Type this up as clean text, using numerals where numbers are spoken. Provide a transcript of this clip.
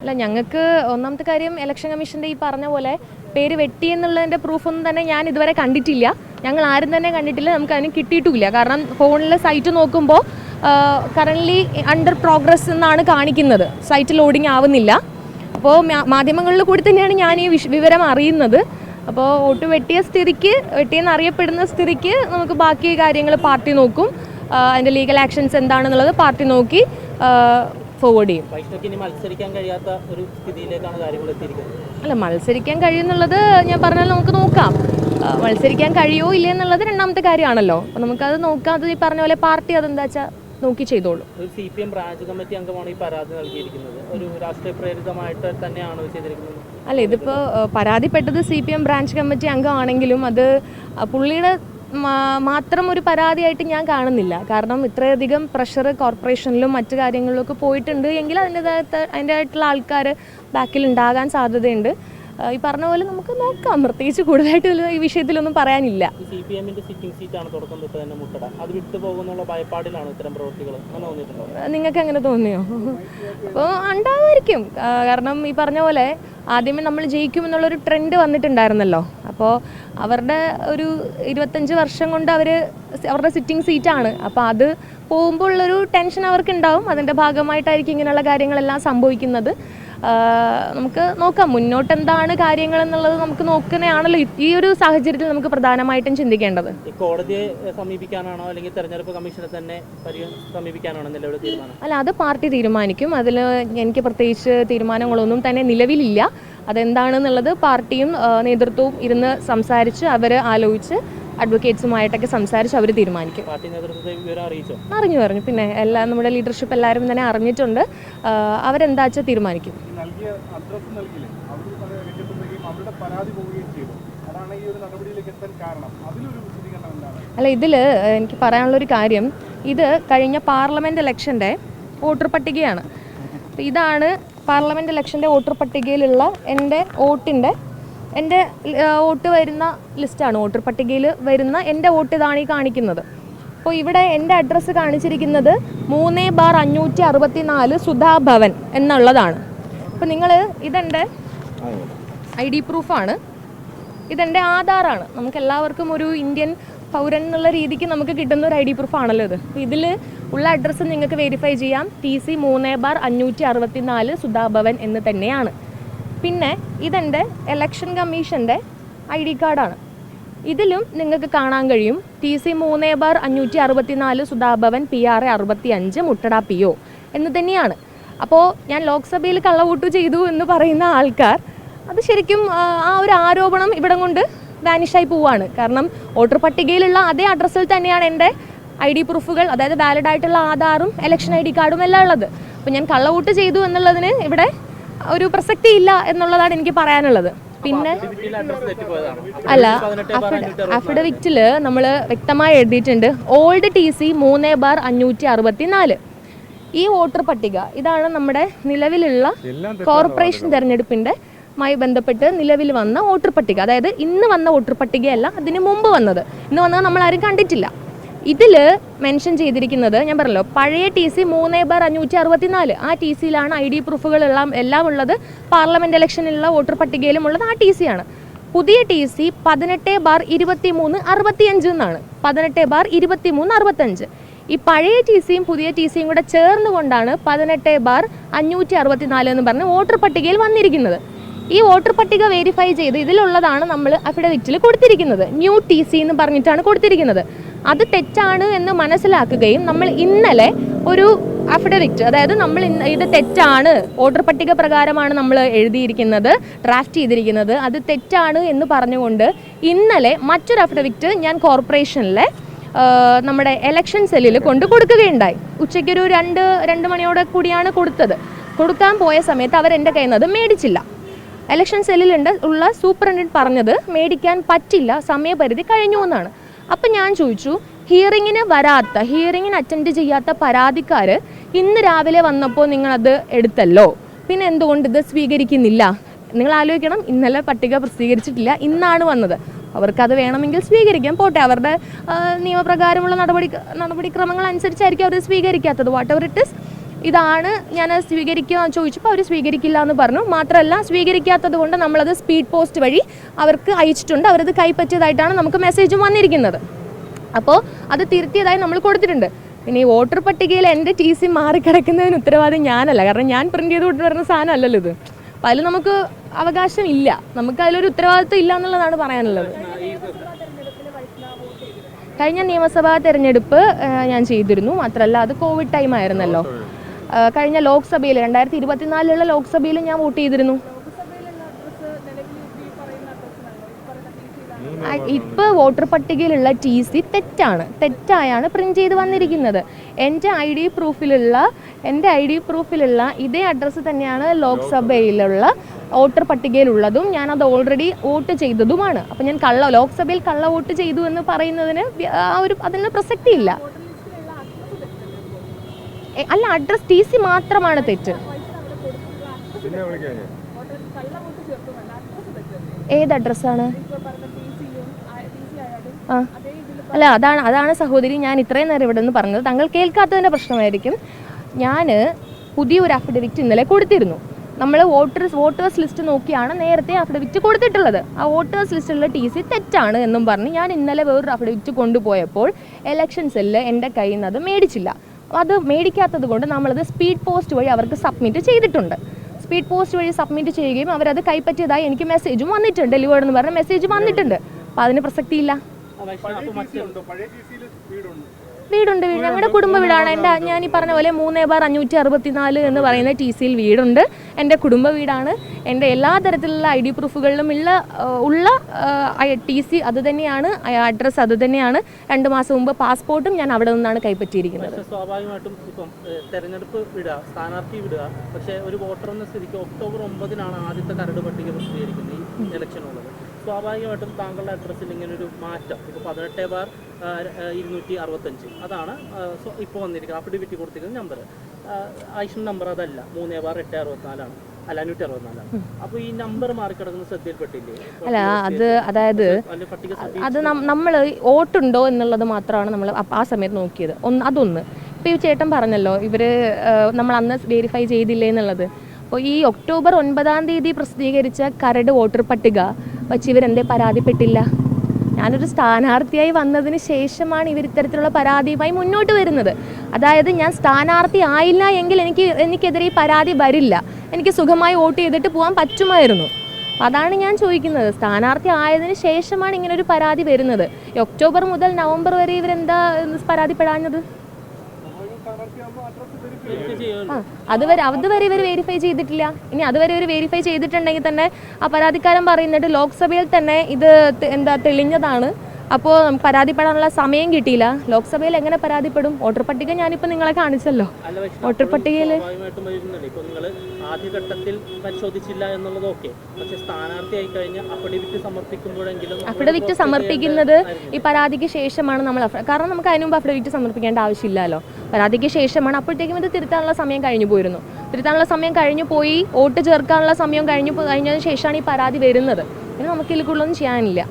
അല്ല, ഞങ്ങൾക്ക് ഒന്നാമത്തെ കാര്യം ഇലക്ഷൻ കമ്മീഷൻ്റെ ഈ പറഞ്ഞ പോലെ പേര് വെട്ടി എന്നുള്ളതിൻ്റെ പ്രൂഫൊന്നും തന്നെ ഞാൻ ഇതുവരെ കണ്ടിട്ടില്ല. ഞങ്ങൾ ആരും തന്നെ കണ്ടിട്ടില്ല, നമുക്ക് അതിന് കിട്ടിയിട്ടുമില്ല. കാരണം ഫോണിൽ സൈറ്റ് നോക്കുമ്പോൾ കറൻ്റ്ലി അണ്ടർ പ്രോഗ്രസ് എന്നാണ് കാണിക്കുന്നത്, സൈറ്റ് ലോഡിങ് ആവുന്നില്ല. അപ്പോൾ മാധ്യമങ്ങളിൽ കൂടി തന്നെയാണ് ഞാൻ ഈ വിവരം അറിയുന്നത്. അപ്പോൾ വോട്ട് വെട്ടിയെന്ന് അറിയപ്പെടുന്ന സ്ഥിതിക്ക് നമുക്ക് ബാക്കി കാര്യങ്ങൾ പാർട്ടി നോക്കും. അതിൻ്റെ ലീഗൽ ആക്ഷൻസ് എന്താണെന്നുള്ളത് പാർട്ടി നോക്കി ഫോർവേഡ് ചെയ്യും. അല്ല, മത്സരിക്കാൻ കഴിയുമെന്നുള്ളത് ഞാൻ പറഞ്ഞാൽ നമുക്ക് നോക്കാം. മത്സരിക്കാൻ കഴിയുമോ ഇല്ല എന്നുള്ളത് രണ്ടാമത്തെ കാര്യമാണല്ലോ. അപ്പോൾ നമുക്കത് നോക്കാം. അത് ഈ പറഞ്ഞ പോലെ പാർട്ടി അതെന്താ വെച്ചാൽ നോക്കി ചെയ്തോളൂ. CPM ബ്രാഞ്ച് കമ്മിറ്റി അംഗമാണ് ഈ പരാതി നൽകിയിരിക്കുന്നത്. ഒരു രാഷ്ട്രീയ പ്രേരിതമായിട്ട് തന്നെയാണോ ചെയ്തിരിക്കുന്നത്? അല്ല, ഇതിപ്പോൾ പരാതിപ്പെട്ടത് CPM ബ്രാഞ്ച് കമ്മിറ്റി അംഗമാണെങ്കിലും അത് പുള്ളിയുടെ മാത്രം ഒരു പരാതിയായിട്ട് ഞാൻ കാണുന്നില്ല. കാരണം ഇത്രയധികം പ്രഷർ കോർപ്പറേഷനിലും മറ്റു കാര്യങ്ങളിലൊക്കെ പോയിട്ടുണ്ട് എങ്കിൽ അതിൻ്റെതായിട്ടുള്ള ആൾക്കാർ ബാക്കിൽ ഉണ്ടാകാൻ സാധ്യതയുണ്ട്. ഈ പറഞ്ഞ പോലെ നമുക്ക് നോക്കാം. പ്രത്യേകിച്ച് കൂടുതലായിട്ട് ഈ വിഷയത്തിലൊന്നും പറയാനില്ല. നിങ്ങൾക്ക് അങ്ങനെ തോന്നിയോ? അപ്പോൾ ഉണ്ടാകുമായിരിക്കും. കാരണം ഈ പറഞ്ഞ പോലെ ആദ്യമേ നമ്മൾ ജയിക്കുമെന്നുള്ളൊരു ട്രെൻഡ് വന്നിട്ടുണ്ടായിരുന്നല്ലോ. അപ്പോൾ അവരുടെ ഒരു 25 വർഷം കൊണ്ട് അവരുടെ സിറ്റിംഗ് സീറ്റാണ്. അപ്പോൾ അത് പോകുമ്പോൾ ഉള്ളൊരു ടെൻഷൻ അവർക്ക് ഉണ്ടാവും. അതിൻ്റെ ഭാഗമായിട്ടായിരിക്കും ഇങ്ങനെയുള്ള കാര്യങ്ങളെല്ലാം സംഭവിക്കുന്നത്. നമുക്ക് നോക്കാം മുന്നോട്ട് എന്താണ് കാര്യങ്ങൾ എന്നുള്ളത്. നമുക്ക് നോക്കുന്നതാണല്ലോ ഈ ഒരു സാഹചര്യത്തിൽ നമുക്ക് പ്രധാനമായിട്ടും ചിന്തിക്കേണ്ടത്. കോടതിയെ സമീപിക്കാനാണോ അല്ലെങ്കിൽ തെരഞ്ഞെടുപ്പ് കമ്മീഷനെ തന്നെ സമീപിക്കാനാണോ നിലവിലെ തീരുമാനം? അല്ല, അത് പാർട്ടി തീരുമാനിക്കും. അതിൽ എനിക്ക് പ്രത്യേകിച്ച് തീരുമാനങ്ങളൊന്നും തന്നെ നിലവിലില്ല. അതെന്താണെന്നുള്ളത് പാർട്ടിയും നേതൃത്വവും ഇരുന്ന് സംസാരിച്ച് അവർ ആലോചിച്ച് അഡ്വക്കേറ്റ്സുമായിട്ടൊക്കെ സംസാരിച്ച് അവർ തീരുമാനിക്കും. അറിഞ്ഞു. പിന്നെ നമ്മുടെ ലീഡർഷിപ്പ് എല്ലാവരും തന്നെ അറിഞ്ഞിട്ടുണ്ട്. അവരെന്താ വെച്ചാൽ തീരുമാനിക്കും. അല്ല, ഇതിൽ എനിക്ക് പറയാനുള്ളൊരു കാര്യം, ഇത് കഴിഞ്ഞ പാർലമെൻറ്റ് ഇലക്ഷൻ്റെ വോട്ടർ പട്ടികയാണ്. ഇതാണ് പാർലമെൻറ്റ് ഇലക്ഷൻ്റെ വോട്ടർ പട്ടികയിലുള്ള എൻ്റെ വോട്ട് വരുന്ന ലിസ്റ്റാണ്. വോട്ടർ പട്ടികയിൽ വരുന്ന എൻ്റെ വോട്ട് ഇതാണ് ഈ കാണിക്കുന്നത്. അപ്പോൾ ഇവിടെ എൻ്റെ അഡ്രസ്സ് കാണിച്ചിരിക്കുന്നത് 3/564 സുധാ ഭവൻ എന്നുള്ളതാണ്. അപ്പോൾ നിങ്ങൾ ഇതെൻ്റെ ID പ്രൂഫാണ്, ഇതെൻ്റെ ആധാറാണ്. നമുക്ക് എല്ലാവർക്കും ഒരു ഇന്ത്യൻ പൗരൻ എന്നുള്ള രീതിക്ക് നമുക്ക് കിട്ടുന്ന ഒരു ID പ്രൂഫാണല്ലോ ഇത്. അപ്പോൾ ഇതിൽ ഉള്ള അഡ്രസ്സ് നിങ്ങൾക്ക് വെരിഫൈ ചെയ്യാം. TC 3/564 സുധാ ഭവൻ എന്ന് തന്നെയാണ്. പിന്നെ ഇതെൻ്റെ ഇലക്ഷൻ കമ്മീഷൻ്റെ ID കാർഡാണ്. ഇതിലും നിങ്ങൾക്ക് കാണാൻ കഴിയും TC 3/564 സുധാ ഭവൻ PRA 65 മുട്ടട PO എന്ന് തന്നെയാണ്. അപ്പോൾ ഞാൻ ലോക്സഭയിൽ കള്ളവോട്ട് ചെയ്തു എന്ന് പറയുന്ന ആൾക്കാർ അത് ശരിക്കും ആ ഒരു ആരോപണം ഇവിടം കൊണ്ട് വാനിഷായി പോവാണ്. കാരണം വോട്ടർ പട്ടികയിലുള്ള അതേ അഡ്രസ്സിൽ തന്നെയാണ് എൻ്റെ ID പ്രൂഫുകൾ, അതായത് വാലിഡ് ആയിട്ടുള്ള ആധാറും ഇലക്ഷൻ ID കാർഡും എല്ലാം ഉള്ളത്. അപ്പോൾ ഞാൻ കള്ളവോട്ട് ചെയ്തു എന്നുള്ളതിന് ഇവിടെ ഒരു പ്രസക്തി ഇല്ല എന്നുള്ളതാണ് എനിക്ക് പറയാനുള്ളത്. പിന്നെ അല്ല, അഫിഡവിറ്റിൽ നമ്മൾ വ്യക്തമായി എഴുതിയിട്ടുണ്ട് ഓൾഡ് TC 3/564. ഈ വോട്ടർ പട്ടിക ഇതാണ് നമ്മുടെ നിലവിലുള്ള കോർപ്പറേഷൻ തെരഞ്ഞെടുപ്പിൻ്റെ മായി ബന്ധപ്പെട്ട് നിലവിൽ വന്ന വോട്ടർ പട്ടിക. അതായത് ഇന്ന് വന്ന വോട്ടർ പട്ടികയല്ല, അതിന് മുമ്പ് വന്നത്. ഇന്ന് വന്നത് നമ്മൾ ആരും കണ്ടിട്ടില്ല. ഇതിൽ മെൻഷൻ ചെയ്തിരിക്കുന്നത് ഞാൻ പറഞ്ഞല്ലോ പഴയ TC 3/564. ആ TCയിലാണ് ID പ്രൂഫുകളെല്ലാം ഉള്ളത്. പാർലമെൻറ്റ് ഇലക്ഷനിലുള്ള വോട്ടർ പട്ടികയിലും ഉള്ളത് ആ TC ആണ്. പുതിയ TC 18/23/65 എന്നാണ്. 18/23/65. ഈ പഴയ TCയും പുതിയ TCയും കൂടെ ചേർന്നുകൊണ്ടാണ് 18/564 എന്ന് പറഞ്ഞ് വോട്ടർ പട്ടികയിൽ വന്നിരിക്കുന്നത്. ഈ വോട്ടർ പട്ടിക വെരിഫൈ ചെയ്ത് ഇതിലുള്ളതാണ് നമ്മൾ അഫിഡവിറ്റിൽ കൊടുത്തിരിക്കുന്നത്. ന്യൂ TC എന്ന് പറഞ്ഞിട്ടാണ് കൊടുത്തിരിക്കുന്നത്. അത് തെറ്റാണ് എന്ന് മനസ്സിലാക്കുകയും നമ്മൾ ഇന്നലെ ഒരു അഫിഡവിറ്റ്, അതായത് നമ്മൾ ഇത് തെറ്റാണ്, വോട്ടർ പട്ടിക പ്രകാരമാണ് നമ്മൾ എഴുതിയിരിക്കുന്നത്, ഡ്രാഫ്റ്റ് ചെയ്തിരിക്കുന്നത്, അത് തെറ്റാണ് എന്ന് പറഞ്ഞുകൊണ്ട് ഇന്നലെ മറ്റൊരു അഫിഡവിറ്റ് ഞാൻ കോർപ്പറേഷനിലെ നമ്മുടെ ഇലക്ഷൻ സെല്ലിൽ കൊണ്ട് കൊടുക്കുകയുണ്ടായി. ഉച്ചയ്ക്കൊരു 2 മണിയോടെ കൂടിയാണ് കൊടുക്കാൻ പോയ സമയത്ത് അവരെൻ്റെ കയ്യിൽ നിന്ന് അത് മേടിച്ചില്ല. ഇലക്ഷൻ സെല്ലിലുണ്ട് ഉള്ള സൂപ്രണ്ടന്റ് പറഞ്ഞത് മേടിക്കാൻ പറ്റില്ല, സമയപരിധി കഴിഞ്ഞു എന്നാണ്. അപ്പം ഞാൻ ചോദിച്ചു, ഹിയറിങ്ങിന് അറ്റൻഡ് ചെയ്യാത്ത പരാതിക്കാർ ഇന്ന് രാവിലെ വന്നപ്പോൾ നിങ്ങളത് എടുത്തല്ലോ, പിന്നെ എന്തുകൊണ്ട് ഇത് സ്വീകരിക്കുന്നില്ല? നിങ്ങൾ ആലോചിക്കണം, ഇന്നലെ പട്ടിക പ്രസിദ്ധീകരിച്ചിട്ടില്ല, ഇന്നാണ് വന്നത്. അവർക്കത് വേണമെങ്കിൽ സ്വീകരിക്കാം, പോട്ടെ. അവരുടെ നിയമപ്രകാരമുള്ള നടപടിക്രമങ്ങൾ അനുസരിച്ചായിരിക്കും അവർ സ്വീകരിക്കാത്തത്. വാട്ട് എവർ ഇറ്റ് ഇസ്, ഇതാണ് ഞാൻ സ്വീകരിക്കുക ചോദിച്ചപ്പോൾ അവർ സ്വീകരിക്കില്ല എന്ന് പറഞ്ഞു. മാത്രമല്ല സ്വീകരിക്കാത്തത് കൊണ്ട് നമ്മളത് സ്പീഡ് പോസ്റ്റ് വഴി അവർക്ക് അയച്ചിട്ടുണ്ട്. അവരത് കൈപ്പറ്റിയതായിട്ടാണ് നമുക്ക് മെസ്സേജും വന്നിരിക്കുന്നത്. അപ്പോൾ അത് തിരുത്തിയതായി നമ്മൾ കൊടുത്തിട്ടുണ്ട്. പിന്നെ ഈ വോട്ടർ പട്ടികയിൽ എൻ്റെ TC മാറിക്കിടക്കുന്നതിന് ഉത്തരവാദി ഞാനല്ല. കാരണം ഞാൻ പ്രിൻ്റ് ചെയ്ത് കൊണ്ടുവരുന്ന സാധനം അല്ലല്ലോ ഇത്. അപ്പോൾ അതിൽ നമുക്ക് അവകാശം ഇല്ല, നമുക്ക് അതിലൊരു ഉത്തരവാദിത്വം ഇല്ല എന്നുള്ളതാണ് പറയാനുള്ളത്. കഴിഞ്ഞ നിയമസഭാ തെരഞ്ഞെടുപ്പ് ഞാൻ ചെയ്തിരുന്നു. മാത്രമല്ല അത് കോവിഡ് ടൈം ആയിരുന്നല്ലോ. കഴിഞ്ഞ ലോക്സഭയിൽ 2024 ലോക്സഭയിൽ ഞാൻ വോട്ട് ചെയ്തിരുന്നു. ഇപ്പോൾ വോട്ടർ പട്ടികയിലുള്ള TC തെറ്റായാണ് പ്രിന്റ് ചെയ്ത് വന്നിരിക്കുന്നത്. എൻ്റെ ഐ ഡി പ്രൂഫിലുള്ള ഇതേ അഡ്രസ്സ് തന്നെയാണ് ലോക്സഭയിലുള്ള വോട്ടർ പട്ടികയിലുള്ളതും. ഞാനത് ഓൾറെഡി വോട്ട് ചെയ്തതുമാണ്. അപ്പം ഞാൻ ലോക്സഭയിൽ കള്ള വോട്ട് ചെയ്തു എന്ന് പറയുന്നതിന് അതിന് പ്രസക്തിയില്ല. അല്ല, അഡ്രസ് TC മാത്രമാണ് തെറ്റ്. ഏത് അഡ്രസ്സാണ്? അല്ല, അതാണ് സഹോദരി ഞാൻ ഇത്രയും നേരം ഇവിടെ നിന്ന് പറഞ്ഞത്. താങ്കൾ കേൾക്കാത്തതിൻ്റെ പ്രശ്നമായിരിക്കും. ഞാൻ പുതിയൊരു അഫിഡവിറ്റ് ഇന്നലെ കൊടുത്തിരുന്നു. നമ്മൾ വോട്ടേഴ്സ് ലിസ്റ്റ് നോക്കിയാണ് നേരത്തെ അഫിഡവിറ്റ് കൊടുത്തിട്ടുള്ളത്. ആ വോട്ടേഴ്സ് ലിസ്റ്റിലുള്ള TC തെറ്റാണ് എന്നും പറഞ്ഞ് ഞാൻ ഇന്നലെ വേറൊരു അഫിഡവിറ്റ് കൊണ്ടുപോയപ്പോൾ ഇലക്ഷൻ സെല്ല് എൻ്റെ കയ്യിൽ നിന്ന് അത് മേടിച്ചില്ല. അത് മേടിക്കാത്തത് കൊണ്ട് നമ്മളത് സ്പീഡ് പോസ്റ്റ് വഴി അവർക്ക് സബ്മിറ്റ് ചെയ്തിട്ടുണ്ട്. സ്പീഡ് പോസ്റ്റ് വഴി സബ്മിറ്റ് ചെയ്യുകയും അവരത് കൈപ്പറ്റിയതായി എനിക്ക് മെസ്സേജും വന്നിട്ടുണ്ട്. ഡെലിവേർഡ് എന്ന് പറഞ്ഞ മെസ്സേജ് വന്നിട്ടുണ്ട്. അപ്പോൾ അതിന് പ്രസക്തിയില്ല. വീടുണ്ട്. ഞങ്ങളുടെ കുടുംബ വീടാണ്. ഞാൻ ഈ പറഞ്ഞ പോലെ 3/564 എന്ന് പറയുന്ന TCയിൽ വീടുണ്ട്. എൻ്റെ കുടുംബ വീടാണ്. എൻ്റെ എല്ലാ തരത്തിലുള്ള ID പ്രൂഫുകളിലും ഉള്ള TC അത് തന്നെയാണ്, അഡ്രസ്സ് അത് തന്നെയാണ്. 2 മാസം മുമ്പ് പാസ്പോർട്ടും ഞാൻ അവിടെ നിന്നാണ് കൈപ്പറ്റിയിരിക്കുന്നത്. സ്വാഭാവികമായിട്ടും ഇപ്പം തെരഞ്ഞെടുപ്പ് വിടുക, സ്ഥാനാർത്ഥി വിടുക, പക്ഷേ ഒരു വോട്ടർ എന്ന സ്ഥിതിക്ക് ഒക്ടോബർ 9 ആദ്യത്തെ കരട് പട്ടിക പ്രസിദ്ധീകരിക്കുന്നത് ഈ ഇലക്ഷനുള്ളത്. സ്വാഭാവികമായിട്ടും താങ്കളുടെ അഡ്രസ്സിൽ ഇങ്ങനൊരു മാറ്റം, ഇപ്പോൾ 18/265 അതാണ് ഇപ്പോൾ വന്നിരിക്കുന്നത്. അഫിഡവിറ്റ് കൊടുത്തിരിക്കുന്ന നമ്പർ, ഐഷൻ നമ്പർ അതല്ല, 3/864 അല്ല 564. അപ്പോൾ ഈ നമ്പർ മാറിക്കിടക്കുന്ന ശ്രദ്ധയിൽപ്പെട്ടില്ലേ? അല്ല, അതായത് നമ്മൾ വോട്ടുണ്ടോ എന്നുള്ളത് മാത്രമാണ് നമ്മൾ ആ സമയത്ത് നോക്കിയത്. അതൊന്ന്. ഇപ്പോൾ ഈ ചേട്ടൻ പറഞ്ഞല്ലോ നമ്മൾ അന്ന് വെരിഫൈ ചെയ്തില്ലേ എന്നുള്ളത്. അപ്പോൾ ഈ ഒക്ടോബർ 9 പ്രസിദ്ധീകരിച്ച കരട് വോട്ടർ പട്ടിക വച്ച് ഇവരെന്തേ പരാതിപ്പെട്ടില്ല? ഞാനൊരു സ്ഥാനാർത്ഥിയായി വന്നതിന് ശേഷമാണ് ഇവർ ഇത്തരത്തിലുള്ള പരാതിയുമായി മുന്നോട്ട് വരുന്നത്. അതായത് ഞാൻ സ്ഥാനാർത്ഥി ആയില്ല എങ്കിൽ എനിക്കെതിരെ ഈ പരാതി വരില്ല. എനിക്ക് സുഖമായി വോട്ട് ചെയ്തിട്ട് പോകാൻ പറ്റുമായിരുന്നു. അതാണ് ഞാൻ ചോദിക്കുന്നത്. സ്ഥാനാർത്ഥി ആയതിനു ശേഷമാണ് ഇങ്ങനൊരു പരാതി വരുന്നത്. ഒക്ടോബർ മുതൽ നവംബർ വരെ ഇവരെന്താ പരാതിപ്പെടാഞ്ഞത്? അതുവരെ ഇവർ വെരിഫൈ ചെയ്തിട്ടില്ല. ഇനി അതുവരെ ഇവർ വെരിഫൈ ചെയ്തിട്ടുണ്ടെങ്കിൽ തന്നെ ആ പരാതിക്കാരൻ പറയുന്നുണ്ട് ലോക്സഭയിൽ തന്നെ ഇത് തെളിഞ്ഞതാണ്. അപ്പോൾ പരാതിപ്പെടാനുള്ള സമയം കിട്ടിയില്ല. ലോക്സഭയിൽ എങ്ങനെ പരാതിപ്പെടും? വോട്ടർ പട്ടിക ഞാനിപ്പോൾ നിങ്ങളെ കാണിച്ചല്ലോ. വോട്ടർ പട്ടികയിൽ ആദ്യഘട്ടത്തിൽ പരിശോധിച്ചില്ല എന്നുള്ളത് ഓക്കെ, പക്ഷേ സ്ഥാനാർത്ഥിയായി കഴിഞ്ഞ അഫിഡവിറ്റ് സമർപ്പിക്കുന്നത് ഈ പരാതിക്ക് ശേഷമാണ് നമ്മൾ. കാരണം നമുക്ക് അതിന് മുമ്പ് അഫിഡവിറ്റ് സമർപ്പിക്കേണ്ട ആവശ്യമില്ലല്ലോ. പരാതിക്ക് ശേഷമാണ്. അപ്പോഴത്തേക്കും ഇത് തിരുത്താനുള്ള സമയം കഴിഞ്ഞു പോയിരുന്നു. തിരുത്താനുള്ള സമയം കഴിഞ്ഞു പോയി. വോട്ട് ചേർക്കാനുള്ള സമയം കഴിഞ്ഞതിന് ശേഷമാണ് ഈ പരാതി വരുന്നത്. പിന്നെ നമുക്ക് ഇതിൽ കൂടുതലൊന്നും ചെയ്യാനില്ല.